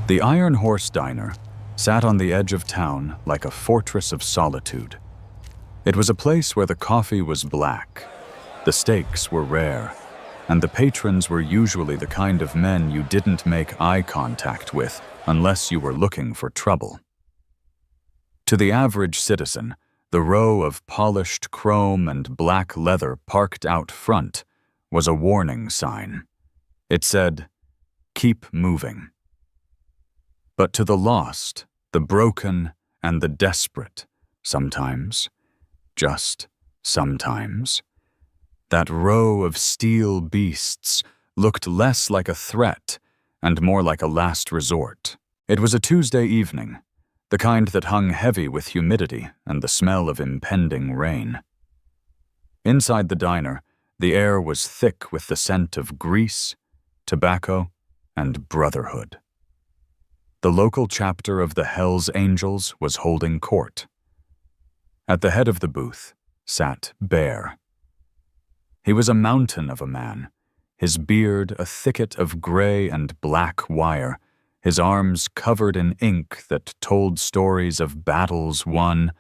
The Iron Horse Diner sat on the edge of town like a fortress of solitude. It was a place where the coffee was black, the steaks were rare, and the patrons were usually the kind of men you didn't make eye contact with unless you were looking for trouble. To the average citizen, the row of polished chrome and black leather parked out front was a warning sign. It said, "Keep moving." But to the lost, the broken, and the desperate, sometimes, just sometimes, that row of steel beasts looked less like a threat and more like a last resort. It was a Tuesday evening, the kind that hung heavy with humidity and the smell of impending rain. Inside the diner, the air was thick with the scent of grease, tobacco, and brotherhood. The local chapter of the Hells Angels was holding court. At the head of the booth sat Bear. He was a mountain of a man, his beard a thicket of gray and black wire, his arms covered in ink that told stories of battles won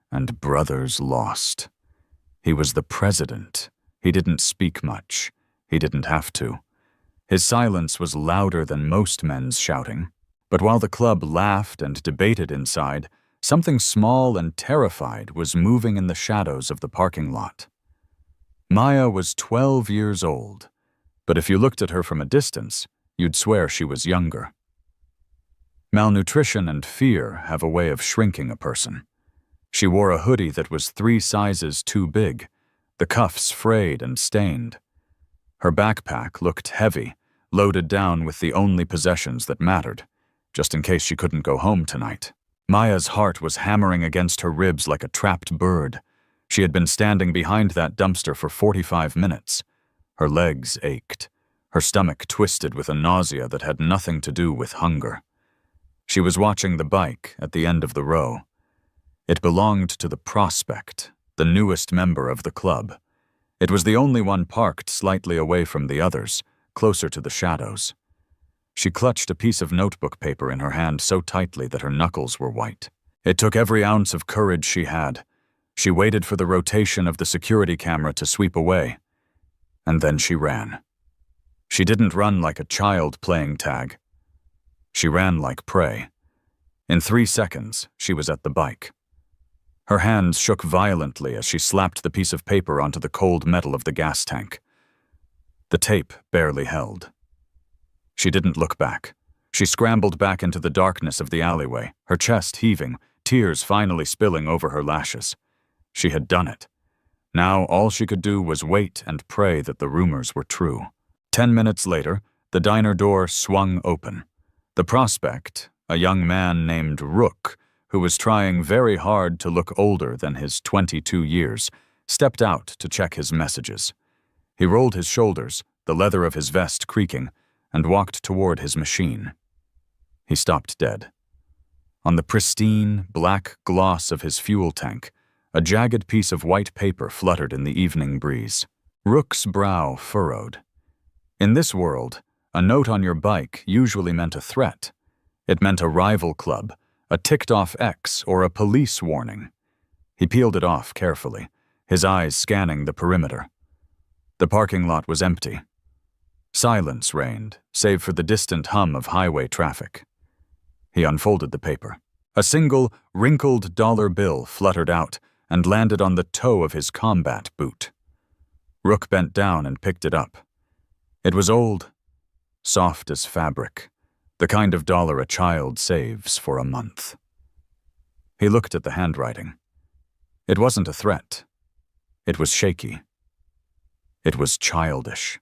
and brothers lost. He was the president. He didn't speak much. He didn't have to. His silence was louder than most men's shouting. But while the club laughed and debated inside, something small and terrified was moving in the shadows of the parking lot. Maya was 12 years old, but if you looked at her from a distance, you'd swear she was younger. Malnutrition and fear have a way of shrinking a person. She wore a hoodie that was 3 sizes too big, the cuffs frayed and stained. Her backpack looked heavy, loaded down with the only possessions that mattered, just in case she couldn't go home tonight. Maya's heart was hammering against her ribs like a trapped bird. She had been standing behind that dumpster for 45 minutes. Her legs ached. Her stomach twisted with a nausea that had nothing to do with hunger. She was watching the bike at the end of the row. It belonged to the Prospect, the newest member of the club. It was the only one parked slightly away from the others, closer to the shadows. She clutched a piece of notebook paper in her hand so tightly that her knuckles were white. It took every ounce of courage she had. She waited for the rotation of the security camera to sweep away. And then she ran. She didn't run like a child playing tag. She ran like prey. In 3 seconds, she was at the bike. Her hands shook violently as she slapped the piece of paper onto the cold metal of the gas tank. The tape barely held. She didn't look back. She scrambled back into the darkness of the alleyway, her chest heaving, tears finally spilling over her lashes. She had done it. Now all she could do was wait and pray that the rumors were true. 10 minutes later, the diner door swung open. The Prospect, a young man named Rook, who was trying very hard to look older than his 22 years, stepped out to check his messages. He rolled his shoulders, the leather of his vest creaking, and walked toward his machine. He stopped dead. On the pristine, black gloss of his fuel tank, a jagged piece of white paper fluttered in the evening breeze. Rook's brow furrowed. In this world, a note on your bike usually meant a threat. It meant a rival club, a ticked-off X, or a police warning. He peeled it off carefully, his eyes scanning the perimeter. The parking lot was empty. Silence reigned, save for the distant hum of highway traffic. He unfolded the paper. A single, wrinkled dollar bill fluttered out and landed on the toe of his combat boot. Rook bent down and picked it up. It was old, soft as fabric, the kind of dollar a child saves for a month. He looked at the handwriting. It wasn't a threat. It was shaky. It was childish.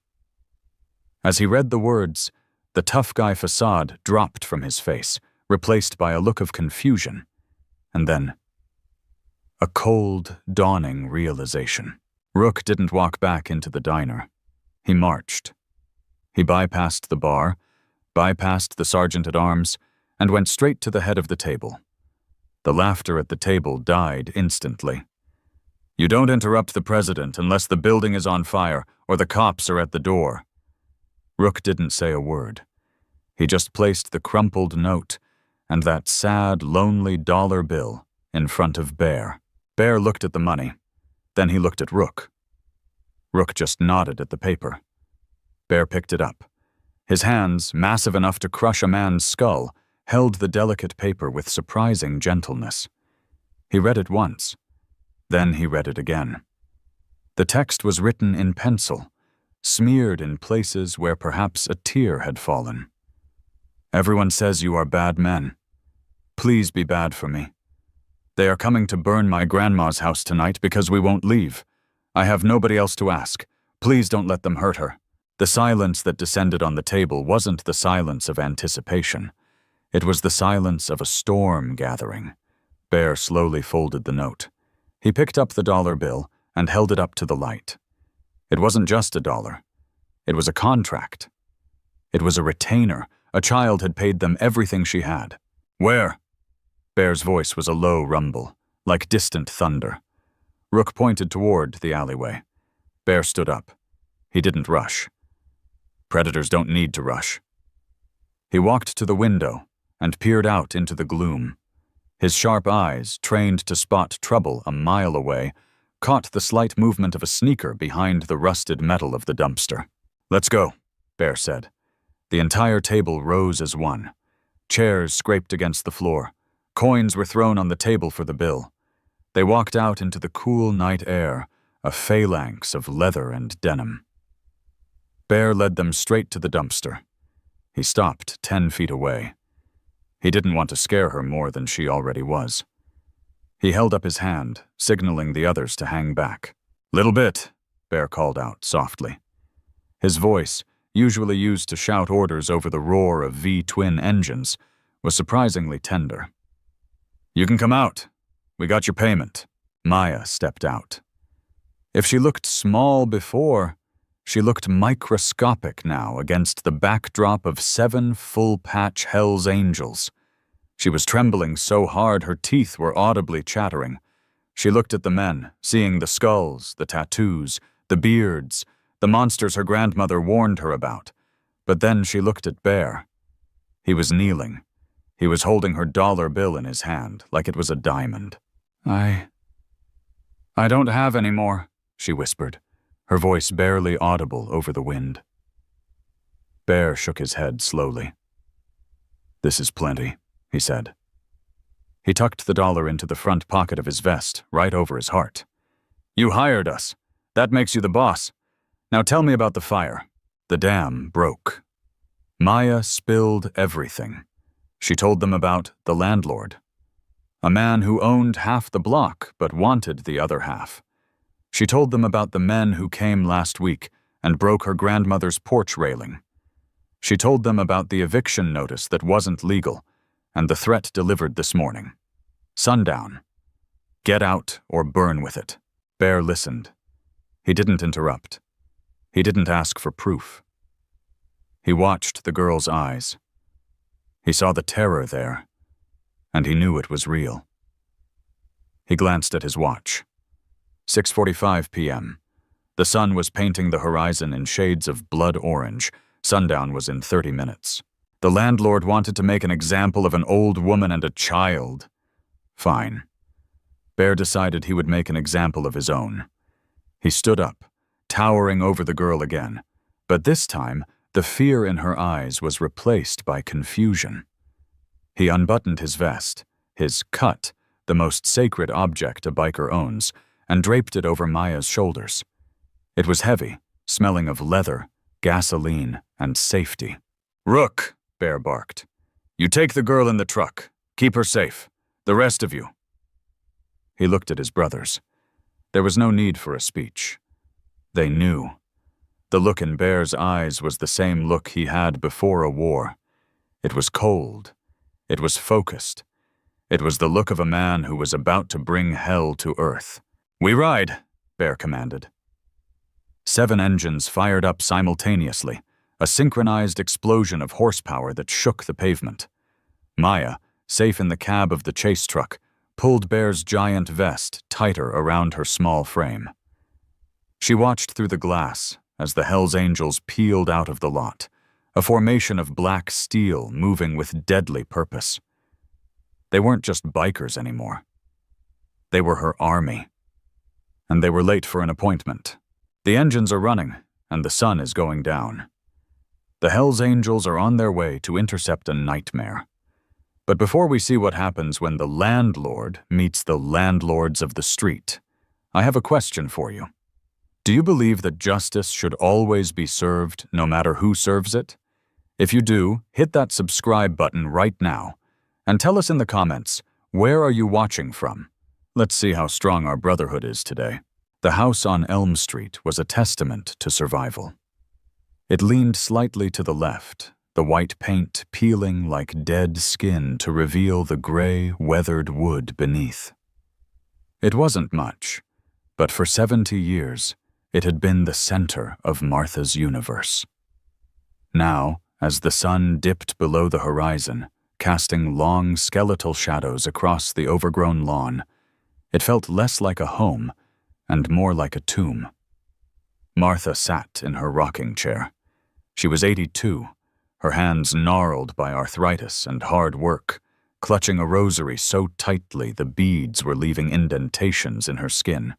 As he read the words, the tough guy facade dropped from his face, replaced by a look of confusion, and then a cold, dawning realization. Rook didn't walk back into the diner. He marched. He bypassed the bar, bypassed the sergeant-at-arms, and went straight to the head of the table. The laughter at the table died instantly. "You don't interrupt the president unless the building is on fire or the cops are at the door." Rook didn't say a word. He just placed the crumpled note and that sad, lonely dollar bill in front of Bear. Bear looked at the money. Then he looked at Rook. Rook just nodded at the paper. Bear picked it up. His hands, massive enough to crush a man's skull, held the delicate paper with surprising gentleness. He read it once. Then he read it again. The text was written in pencil, smeared in places where perhaps a tear had fallen. Everyone says you are bad men. Please be bad for me. They are coming to burn my grandma's house tonight because we won't leave. I have nobody else to ask. Please don't let them hurt her. The silence that descended on the table wasn't the silence of anticipation. It was the silence of a storm gathering. Bear slowly folded the note. He picked up the dollar bill and held it up to the light. It wasn't just a dollar. It was a contract. It was a retainer. A child had paid them everything she had. Where? Bear's voice was a low rumble, like distant thunder. Rook pointed toward the alleyway. Bear stood up. He didn't rush. Predators don't need to rush. He walked to the window and peered out into the gloom. His sharp eyes, trained to spot trouble a mile away, caught the slight movement of a sneaker behind the rusted metal of the dumpster. Let's go, Bear said. The entire table rose as one. Chairs scraped against the floor. Coins were thrown on the table for the bill. They walked out into the cool night air, a phalanx of leather and denim. Bear led them straight to the dumpster. He stopped 10 feet away. He didn't want to scare her more than she already was. He held up his hand, signaling the others to hang back. Little bit, Bear called out softly. His voice, usually used to shout orders over the roar of V-twin engines, was surprisingly tender. You can come out. We got your payment. Maya stepped out. If she looked small before, she looked microscopic now against the backdrop of 7 full-patch Hell's Angels. She was trembling so hard her teeth were audibly chattering. She looked at the men, seeing the skulls, the tattoos, the beards, the monsters her grandmother warned her about. But then she looked at Bear. He was kneeling. He was holding her dollar bill in his hand, like it was a diamond. I don't have any more, she whispered, her voice barely audible over the wind. Bear shook his head slowly. This is plenty, he said. He tucked the dollar into the front pocket of his vest, right over his heart. You hired us. That makes you the boss. Now tell me about the fire. The dam broke. Maya spilled everything. She told them about the landlord, a man who owned half the block but wanted the other half. She told them about the men who came last week and broke her grandmother's porch railing. She told them about the eviction notice that wasn't legal and the threat delivered this morning. Sundown. Get out or burn with it. Bear listened. He didn't interrupt. He didn't ask for proof. He watched the girl's eyes. He saw the terror there, and he knew it was real. He glanced at his watch. 6:45 p.m. The sun was painting the horizon in shades of blood orange. Sundown was in 30 minutes. The landlord wanted to make an example of an old woman and a child. Fine. Bear decided he would make an example of his own. He stood up, towering over the girl again, but this time the fear in her eyes was replaced by confusion. He unbuttoned his vest, his cut, the most sacred object a biker owns, and draped it over Maya's shoulders. It was heavy, smelling of leather, gasoline, and safety. Rook, Bear barked. You take the girl in the truck. Keep her safe. The rest of you. He looked at his brothers. There was no need for a speech. They knew. The look in Bear's eyes was the same look he had before a war. It was cold. It was focused. It was the look of a man who was about to bring hell to earth. We ride, Bear commanded. 7 engines fired up simultaneously, a synchronized explosion of horsepower that shook the pavement. Maya, safe in the cab of the chase truck, pulled Bear's giant vest tighter around her small frame. She watched through the glass as the Hell's Angels peeled out of the lot, a formation of black steel moving with deadly purpose. They weren't just bikers anymore. They were her army. And they were late for an appointment. The engines are running, and the sun is going down. The Hell's Angels are on their way to intercept a nightmare. But before we see what happens when the landlord meets the landlords of the street, I have a question for you. Do you believe that justice should always be served, no matter who serves it? If you do, hit that subscribe button right now, and tell us in the comments, where are you watching from? Let's see how strong our brotherhood is today. The house on Elm Street was a testament to survival. It leaned slightly to the left, the white paint peeling like dead skin to reveal the gray, weathered wood beneath. It wasn't much, but for 70 years, it had been the center of Martha's universe. Now, as the sun dipped below the horizon, casting long skeletal shadows across the overgrown lawn, it felt less like a home and more like a tomb. Martha sat in her rocking chair. She was 82, her hands gnarled by arthritis and hard work, clutching a rosary so tightly the beads were leaving indentations in her skin.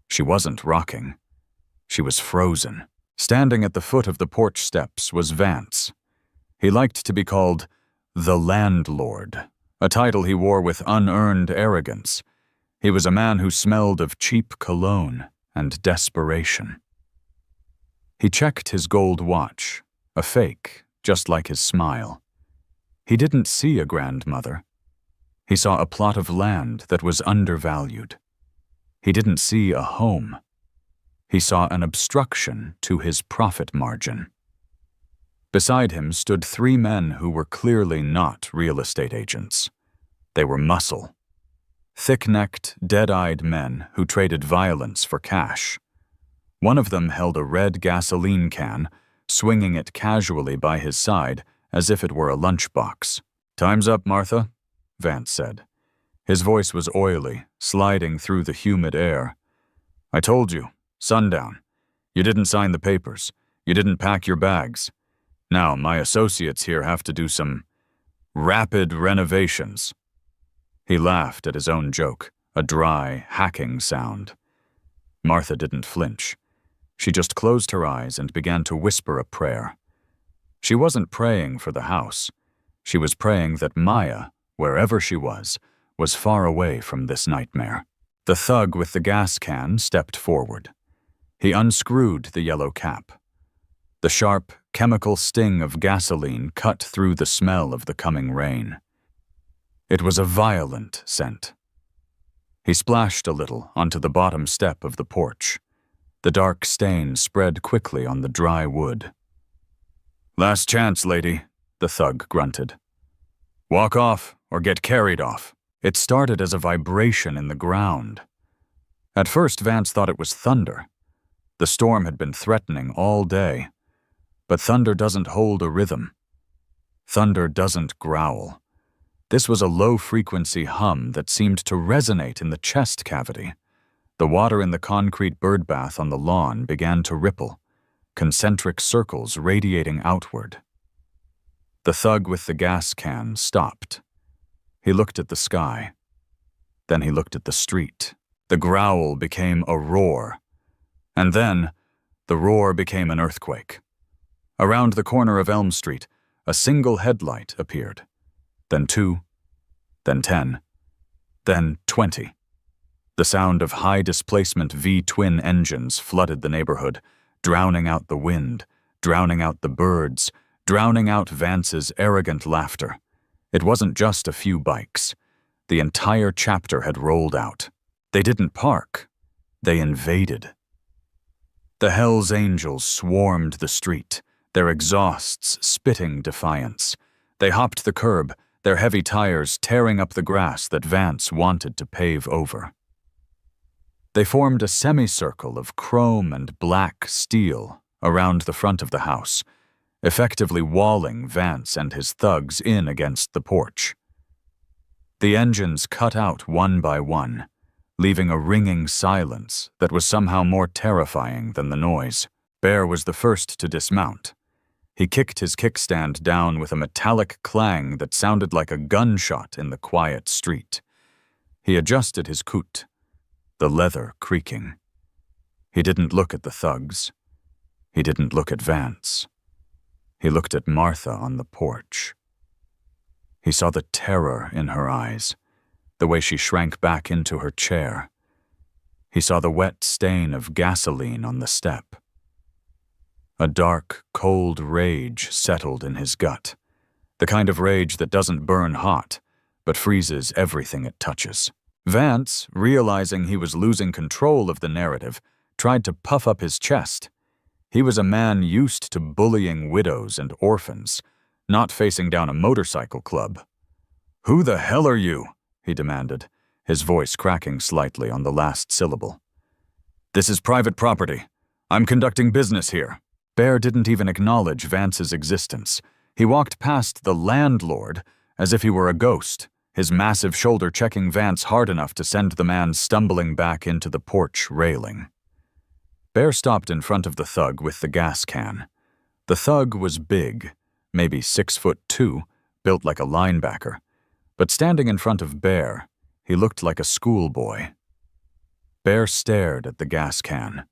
She wasn't rocking. She was frozen. Standing at the foot of the porch steps was Vance. He liked to be called the landlord, a title he wore with unearned arrogance. He was a man who smelled of cheap cologne and desperation. He checked his gold watch, a fake, just like his smile. He didn't see a grandmother. He saw a plot of land that was undervalued. He didn't see a home. He saw an obstruction to his profit margin. Beside him stood 3 men who were clearly not real estate agents. They were muscle. Thick-necked, dead-eyed men who traded violence for cash. One of them held a red gasoline can, swinging it casually by his side as if it were a lunchbox. "Time's up, Martha," Vance said. His voice was oily, sliding through the humid air. "I told you, sundown. You didn't sign the papers. You didn't pack your bags. Now, my associates here have to do some rapid renovations." He laughed at his own joke, a dry, hacking sound. Martha didn't flinch. She just closed her eyes and began to whisper a prayer. She wasn't praying for the house. She was praying that Maya, wherever she was far away from this nightmare. The thug with the gas can stepped forward. He unscrewed the yellow cap. The sharp, chemical sting of gasoline cut through the smell of the coming rain. It was a violent scent. He splashed a little onto the bottom step of the porch. The dark stain spread quickly on the dry wood. "Last chance, lady," the thug grunted. "Walk off or get carried off." It started as a vibration in the ground. At first, Vance thought it was thunder. The storm had been threatening all day. But thunder doesn't hold a rhythm. Thunder doesn't growl. This was a low-frequency hum that seemed to resonate in the chest cavity. The water in the concrete birdbath on the lawn began to ripple, concentric circles radiating outward. The thug with the gas can stopped. He looked at the sky. Then he looked at the street. The growl became a roar. And then, the roar became an earthquake. Around the corner of Elm Street, a single headlight appeared. Then 2, then 10, then 20. The sound of high-displacement V-twin engines flooded the neighborhood, drowning out the wind, drowning out the birds, drowning out Vance's arrogant laughter. It wasn't just a few bikes. The entire chapter had rolled out. They didn't park. They invaded. The Hell's Angels swarmed the street, their exhausts spitting defiance. They hopped the curb, their heavy tires tearing up the grass that Vance wanted to pave over. They formed a semicircle of chrome and black steel around the front of the house, effectively walling Vance and his thugs in against the porch. The engines cut out one by one, leaving a ringing silence that was somehow more terrifying than the noise. Bear was the first to dismount. He kicked his kickstand down with a metallic clang that sounded like a gunshot in the quiet street. He adjusted his coat, the leather creaking. He didn't look at the thugs. He didn't look at Vance. He looked at Martha on the porch. He saw the terror in her eyes, the way she shrank back into her chair. He saw the wet stain of gasoline on the step. A dark, cold rage settled in his gut, the kind of rage that doesn't burn hot, but freezes everything it touches. Vance, realizing he was losing control of the narrative, tried to puff up his chest. He was a man used to bullying widows and orphans, not facing down a motorcycle club. "Who the hell are you?" he demanded, his voice cracking slightly on the last syllable. "This is private property. I'm conducting business here." Bear didn't even acknowledge Vance's existence. He walked past the landlord as if he were a ghost, his massive shoulder checking Vance hard enough to send the man stumbling back into the porch railing. Bear stopped in front of the thug with the gas can. The thug was big, maybe 6'2", built like a linebacker, but standing in front of Bear, he looked like a schoolboy. Bear stared at the gas can.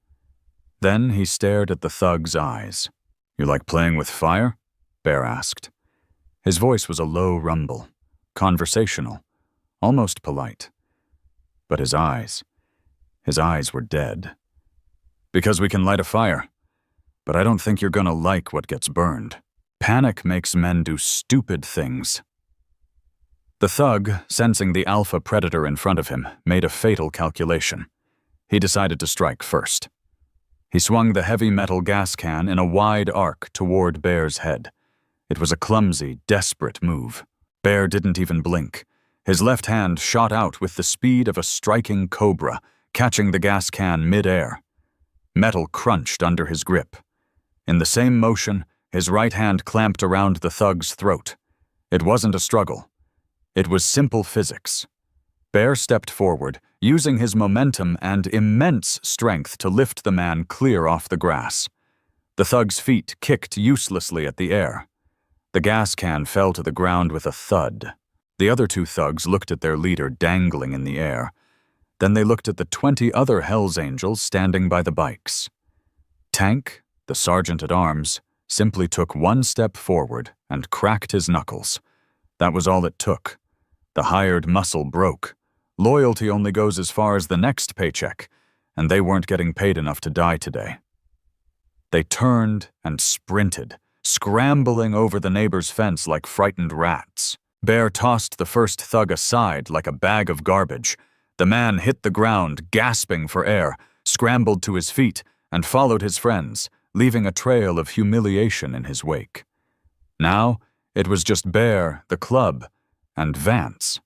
Then he stared at the thug's eyes. "You like playing with fire?" Bear asked. His voice was a low rumble, conversational, almost polite. But his eyes were dead. "Because we can light a fire, but I don't think you're gonna like what gets burned. Panic makes men do stupid things." The thug, sensing the alpha predator in front of him, made a fatal calculation. He decided to strike first. He swung the heavy metal gas can in a wide arc toward Bear's head. It was a clumsy, desperate move. Bear didn't even blink. His left hand shot out with the speed of a striking cobra, catching the gas can mid-air. Metal crunched under his grip. In the same motion, his right hand clamped around the thug's throat. It wasn't a struggle. It was simple physics. Bear stepped forward, using his momentum and immense strength to lift the man clear off the grass. The thug's feet kicked uselessly at the air. The gas can fell to the ground with a thud. The other two thugs looked at their leader dangling in the air. Then they looked at the 20 other Hells Angels standing by the bikes. Tank, the sergeant-at-arms, simply took one step forward and cracked his knuckles. That was all it took. The hired muscle broke. Loyalty only goes as far as the next paycheck, and they weren't getting paid enough to die today. They turned and sprinted, scrambling over the neighbor's fence like frightened rats. Bear tossed the first thug aside like a bag of garbage. The man hit the ground, gasping for air, scrambled to his feet, and followed his friends, leaving a trail of humiliation in his wake. Now, it was just Bear, the club, and Vance.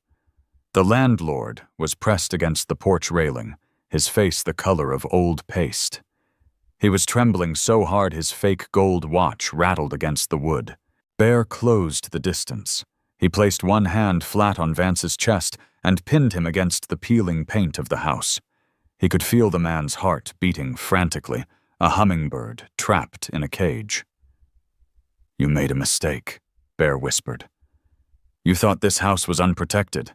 The landlord was pressed against the porch railing, his face the color of old paste. He was trembling so hard his fake gold watch rattled against the wood. Bear closed the distance. He placed one hand flat on Vance's chest and pinned him against the peeling paint of the house. He could feel the man's heart beating frantically, a hummingbird trapped in a cage. "You made a mistake," Bear whispered. "You thought this house was unprotected.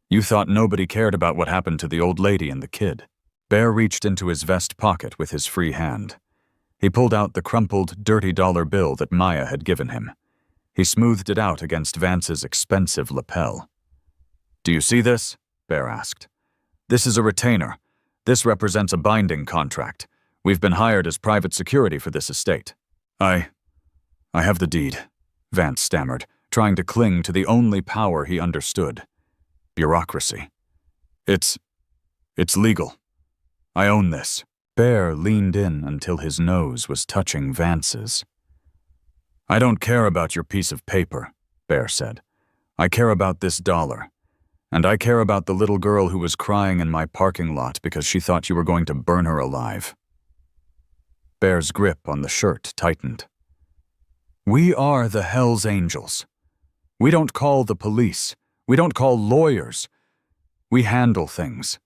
You thought nobody cared about what happened to the old lady and the kid." Bear reached into his vest pocket with his free hand. He pulled out the crumpled, dirty dollar bill that Maya had given him. He smoothed it out against Vance's expensive lapel. "Do you see this?" Bear asked. "This is a retainer. This represents a binding contract. We've been hired as private security for this estate." I have the deed," Vance stammered, trying to cling to the only power he understood. "Bureaucracy. It's legal. I own this." Bear leaned in until his nose was touching Vance's. "I don't care about your piece of paper," Bear said. "I care about this dollar. And I care about the little girl who was crying in my parking lot because she thought you were going to burn her alive." Bear's grip on the shirt tightened. "We are the Hells Angels. We don't call the police. We don't call lawyers. We handle things.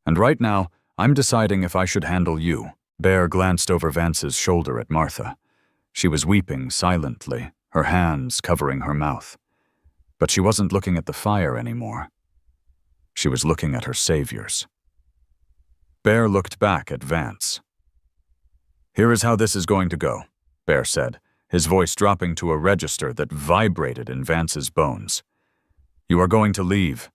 And right now, I'm deciding if I should handle you." Bear glanced over Vance's shoulder at Martha. She was weeping silently, her hands covering her mouth. But she wasn't looking at the fire anymore. She was looking at her saviors. Bear looked back at Vance. "Here is how this is going to go," Bear said, his voice dropping to a register that vibrated in Vance's bones. "You are going to leave.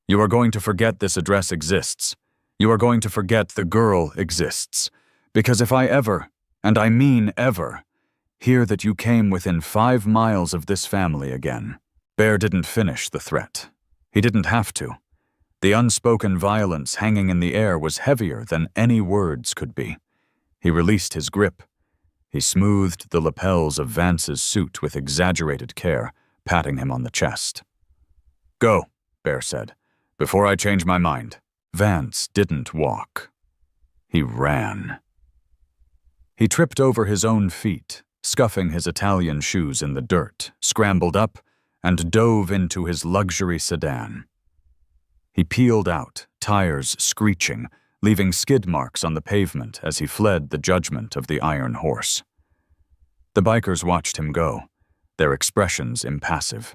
You are going to forget this address exists. You are going to forget the girl exists. Because if I ever, and I mean ever, hear that you came within 5 miles of this family again." Bear didn't finish the threat. He didn't have to. The unspoken violence hanging in the air was heavier than any words could be. He released his grip. He smoothed the lapels of Vance's suit with exaggerated care, patting him on the chest. "Go," Bear said, "before I change my mind." Vance didn't walk. He ran. He tripped over his own feet, scuffing his Italian shoes in the dirt, scrambled up, and dove into his luxury sedan. He peeled out, tires screeching, leaving skid marks on the pavement as he fled the judgment of the Iron Horse. The bikers watched him go, their expressions impassive.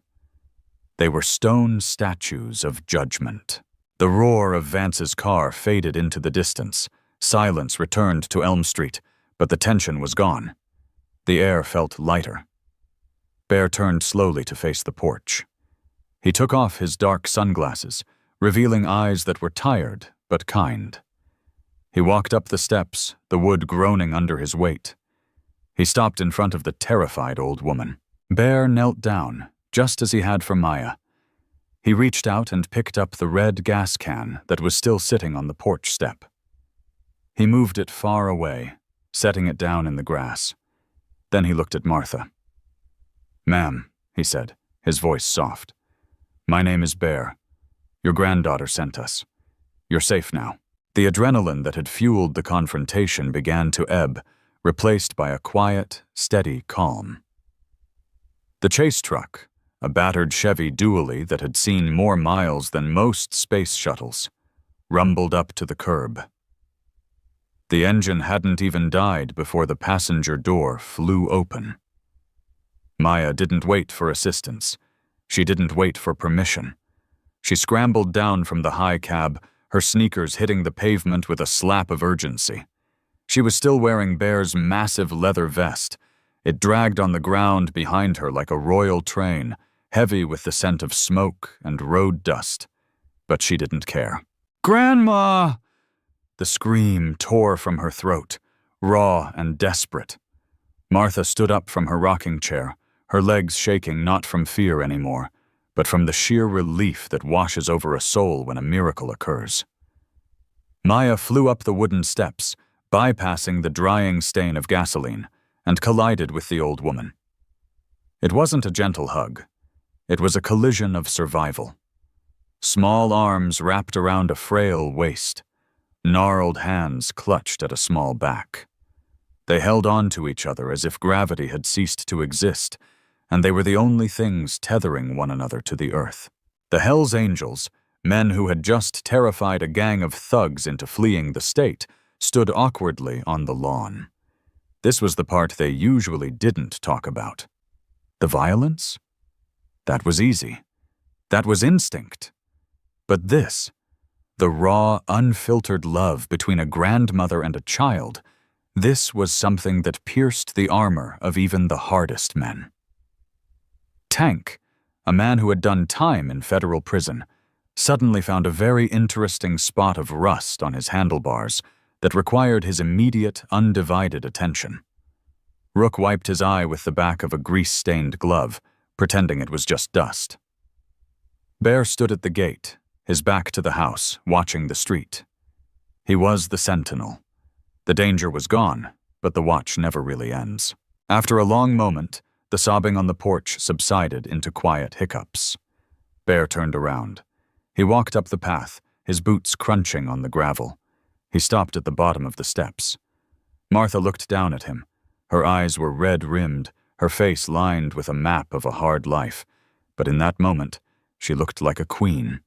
They were stone statues of judgment. The roar of Vance's car faded into the distance. Silence returned to Elm Street, but the tension was gone. The air felt lighter. Bear turned slowly to face the porch. He took off his dark sunglasses, revealing eyes that were tired but kind. He walked up the steps, the wood groaning under his weight. He stopped in front of the terrified old woman. Bear knelt down, just as he had for Maya. He reached out and picked up the red gas can that was still sitting on the porch step. He moved it far away, setting it down in the grass. Then he looked at Martha. "Ma'am," he said, his voice soft. "My name is Bear. Your granddaughter sent us. You're safe now." The adrenaline that had fueled the confrontation began to ebb, replaced by a quiet, steady calm. The chase truck, a battered Chevy dually that had seen more miles than most space shuttles, rumbled up to the curb. The engine hadn't even died before the passenger door flew open. Maya didn't wait for assistance. She didn't wait for permission. She scrambled down from the high cab, her sneakers hitting the pavement with a slap of urgency. She was still wearing Bear's massive leather vest. It dragged on the ground behind her like a royal train, heavy with the scent of smoke and road dust. But she didn't care. "Grandma!" The scream tore from her throat, raw and desperate. Martha stood up from her rocking chair, her legs shaking not from fear anymore, but from the sheer relief that washes over a soul when a miracle occurs. Maya flew up the wooden steps, bypassing the drying stain of gasoline, and collided with the old woman. It wasn't a gentle hug. It was a collision of survival. Small arms wrapped around a frail waist. Gnarled hands clutched at a small back. They held on to each other as if gravity had ceased to exist, and they were the only things tethering one another to the earth. The Hells Angels, men who had just terrified a gang of thugs into fleeing the state, stood awkwardly on the lawn. This was the part they usually didn't talk about. The violence? That was easy. That was instinct. But this, the raw, unfiltered love between a grandmother and a child, this was something that pierced the armor of even the hardest men. Tank, a man who had done time in federal prison, suddenly found a very interesting spot of rust on his handlebars that required his immediate, undivided attention. Rook wiped his eye with the back of a grease-stained glove, pretending it was just dust. Bear stood at the gate, his back to the house, watching the street. He was the sentinel. The danger was gone, but the watch never really ends. After a long moment, the sobbing on the porch subsided into quiet hiccups. Bear turned around. He walked up the path, his boots crunching on the gravel. He stopped at the bottom of the steps. Martha looked down at him. Her eyes were red-rimmed, her face lined with a map of a hard life. But in that moment, she looked like a queen.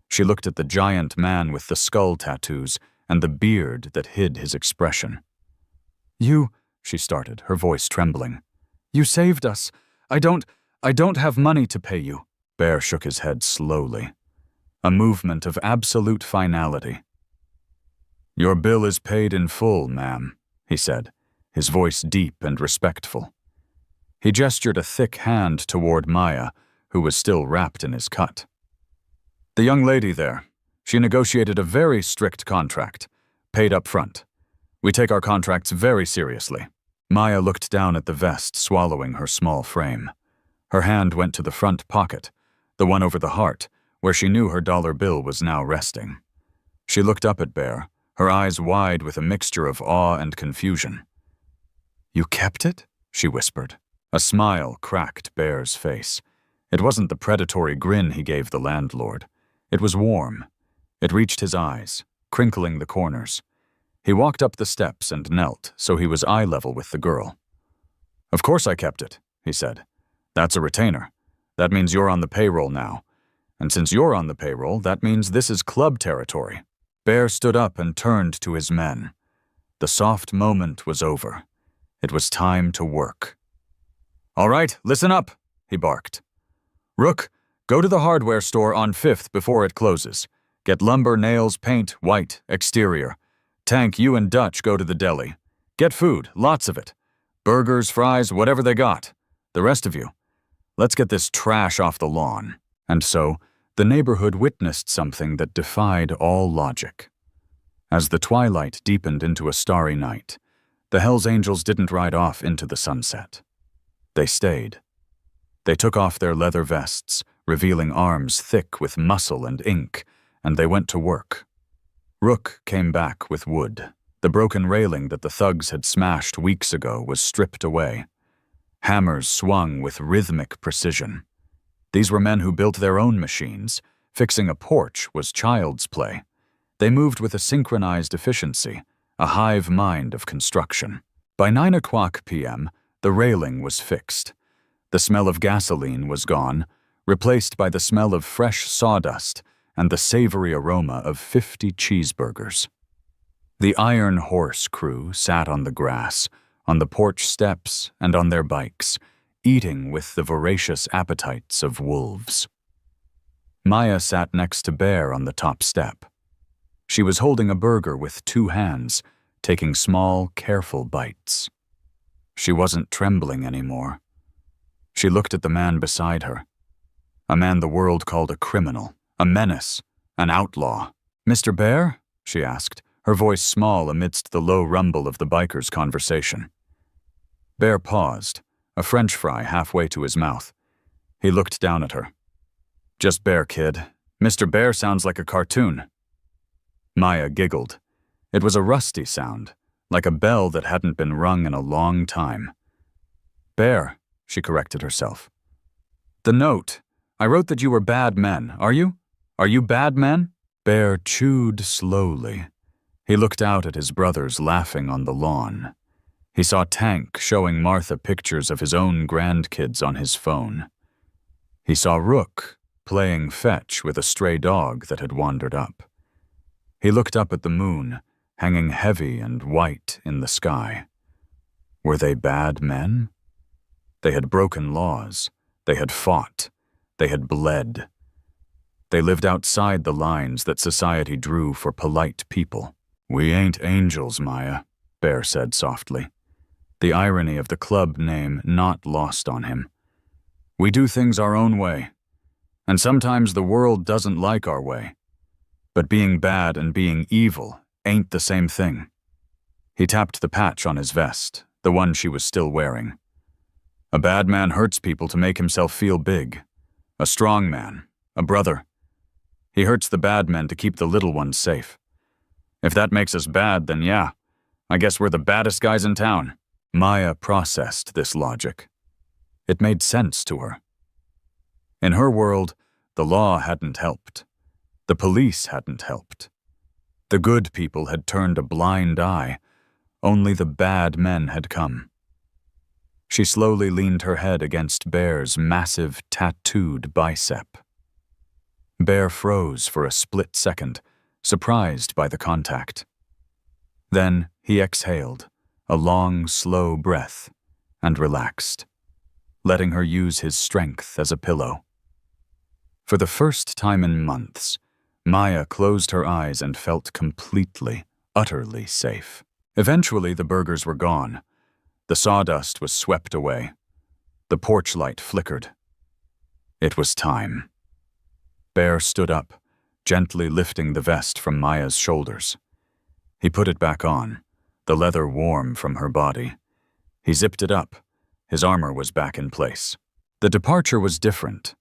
She looked at the giant man with the skull tattoos and the beard that hid his expression. "You," she started, her voice trembling. You saved us. I don't have money to pay you. Bear shook his head slowly. A movement of absolute finality. Your bill is paid in full, ma'am, he said, his voice deep and respectful. He gestured a thick hand toward Maya, who was still wrapped in his cut. The young lady there, she negotiated a very strict contract, paid up front. We take our contracts very seriously. Maya looked down at the vest, swallowing her small frame. Her hand went to the front pocket, the one over the heart, where she knew her dollar bill was now resting. She looked up at Bear, her eyes wide with a mixture of awe and confusion. You kept it? She whispered. A smile cracked Bear's face. It wasn't the predatory grin he gave the landlord. It was warm. It reached his eyes, crinkling the corners. He walked up the steps and knelt, so he was eye level with the girl. Of course I kept it, he said. That's a retainer. That means you're on the payroll now. And since you're on the payroll, that means this is club territory. Bear stood up and turned to his men. The soft moment was over. It was time to work. All right, listen up, he barked. Rook, go to the hardware store on 5th before it closes. Get lumber, nails, paint, white, exterior. Tank, you and Dutch go to the deli. Get food, lots of it. Burgers, fries, whatever they got. The rest of you, let's get this trash off the lawn. And so, the neighborhood witnessed something that defied all logic. As the twilight deepened into a starry night, the Hells Angels didn't ride off into the sunset. They stayed. They took off their leather vests, revealing arms thick with muscle and ink, and they went to work. Rook came back with wood. The broken railing that the thugs had smashed weeks ago was stripped away. Hammers swung with rhythmic precision. These were men who built their own machines. Fixing a porch was child's play. They moved with a synchronized efficiency, a hive mind of construction. By 9 o'clock p.m., the railing was fixed. The smell of gasoline was gone, replaced by the smell of fresh sawdust and the savory aroma of 50 cheeseburgers. The Iron Horse crew sat on the grass, on the porch steps, and on their bikes, eating with the voracious appetites of wolves. Maya sat next to Bear on the top step. She was holding a burger with 2 hands, taking small, careful bites. She wasn't trembling anymore. She looked at the man beside her. A man the world called a criminal, a menace, an outlaw. Mr. Bear? She asked, her voice small amidst the low rumble of the bikers' conversation. Bear paused, a French fry halfway to his mouth. He looked down at her. Just Bear, kid. Mr. Bear sounds like a cartoon. Maya giggled. It was a rusty sound, like a bell that hadn't been rung in a long time. Bear, she corrected herself. The note. I wrote that you were bad men, are you? Are you bad men? Bear chewed slowly. He looked out at his brothers laughing on the lawn. He saw Tank showing Martha pictures of his own grandkids on his phone. He saw Rook playing fetch with a stray dog that had wandered up. He looked up at the moon, hanging heavy and white in the sky. Were they bad men? They had broken laws. They had fought. They had bled. They lived outside the lines that society drew for polite people. We ain't angels, Maya, Bear said softly. The irony of the club name not lost on him. We do things our own way. And sometimes the world doesn't like our way. But being bad and being evil ain't the same thing. He tapped the patch on his vest, the one she was still wearing. A bad man hurts people to make himself feel big. A strong man, a brother. He hurts the bad men to keep the little ones safe. If that makes us bad, then yeah, I guess we're the baddest guys in town. Maya processed this logic. It made sense to her. In her world, the law hadn't helped. The police hadn't helped. The good people had turned a blind eye. Only the bad men had come. She slowly leaned her head against Bear's massive, tattooed bicep. Bear froze for a split second, surprised by the contact. Then he exhaled, a long, slow breath, and relaxed. letting her use his strength as a pillow. For the first time in months, Maya closed her eyes and felt completely, utterly safe. Eventually, the burgers were gone. The sawdust was swept away. The porch light flickered. It was time. Bear stood up, gently lifting the vest from Maya's shoulders. He put it back on, the leather warm from her body. He zipped it up. His armor was back in place. The departure was different.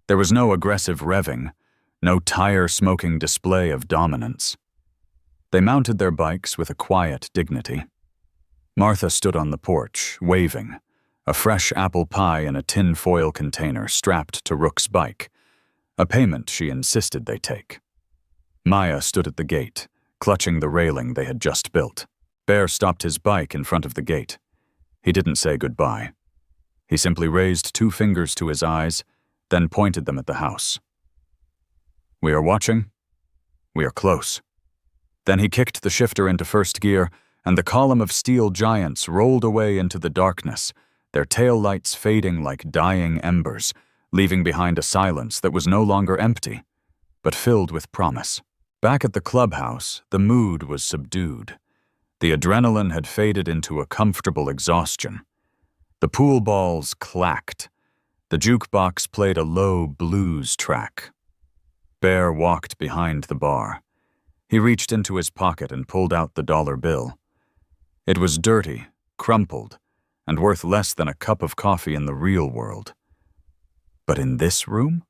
There was no aggressive revving, no tire-smoking display of dominance. They mounted their bikes with a quiet dignity. Martha stood on the porch, waving, a fresh apple pie in a tin foil container strapped to Rook's bike, a payment she insisted they take. Maya stood at the gate, clutching the railing they had just built. Bear stopped his bike in front of the gate. He didn't say goodbye. He simply raised 2 fingers to his eyes, then pointed them at the house. "We are watching. We are close." Then he kicked the shifter into first gear, and the column of steel giants rolled away into the darkness, their tail lights fading like dying embers, leaving behind a silence that was no longer empty, but filled with promise. Back at the clubhouse, the mood was subdued. The adrenaline had faded into a comfortable exhaustion. The pool balls clacked. The jukebox played a low blues track. Bear walked behind the bar. He reached into his pocket and pulled out the dollar bill. It was dirty, crumpled, and worth less than a cup of coffee in the real world. But in this room?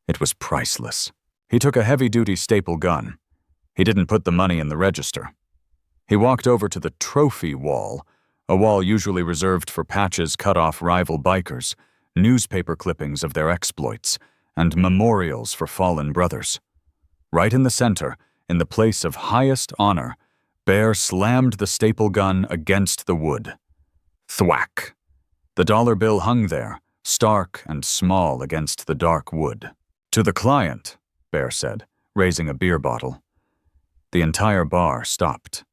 It was priceless. He took a heavy-duty staple gun. He didn't put the money in the register. He walked over to the trophy wall, a wall usually reserved for patches cut off rival bikers, newspaper clippings of their exploits, and memorials for fallen brothers. Right in the center, in the place of highest honor, Bear slammed the staple gun against the wood. Thwack! The dollar bill hung there, stark and small against the dark wood. "To the client," Bear said, raising a beer bottle. The entire bar stopped.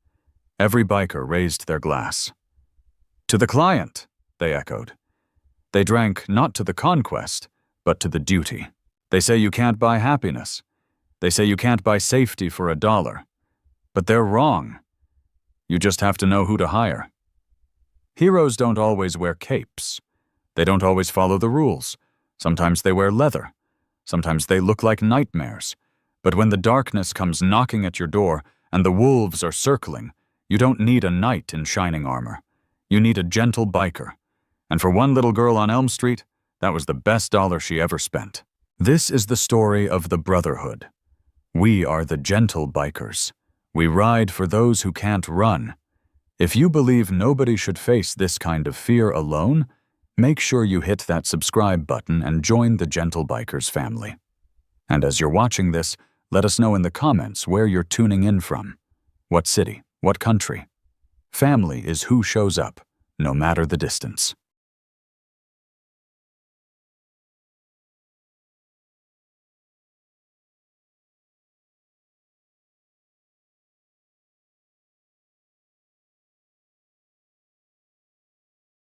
Every biker raised their glass. "To the client," they echoed. They drank not to the conquest, but to the duty. They say you can't buy happiness. They say you can't buy safety for $1. But they're wrong. You just have to know who to hire. Heroes don't always wear capes. They don't always follow the rules. Sometimes they wear leather. Sometimes they look like nightmares. But when the darkness comes knocking at your door and the wolves are circling, you don't need a knight in shining armor. You need a gentle biker. And for one little girl on Elm Street, that was the best dollar she ever spent. This is the story of the Brotherhood. We are the gentle bikers. We ride for those who can't run. If you believe nobody should face this kind of fear alone, make sure you hit that subscribe button and join the Gentle Bikers family. And as you're watching this, let us know in the comments where you're tuning in from. What city? What country? Family is who shows up, no matter the distance.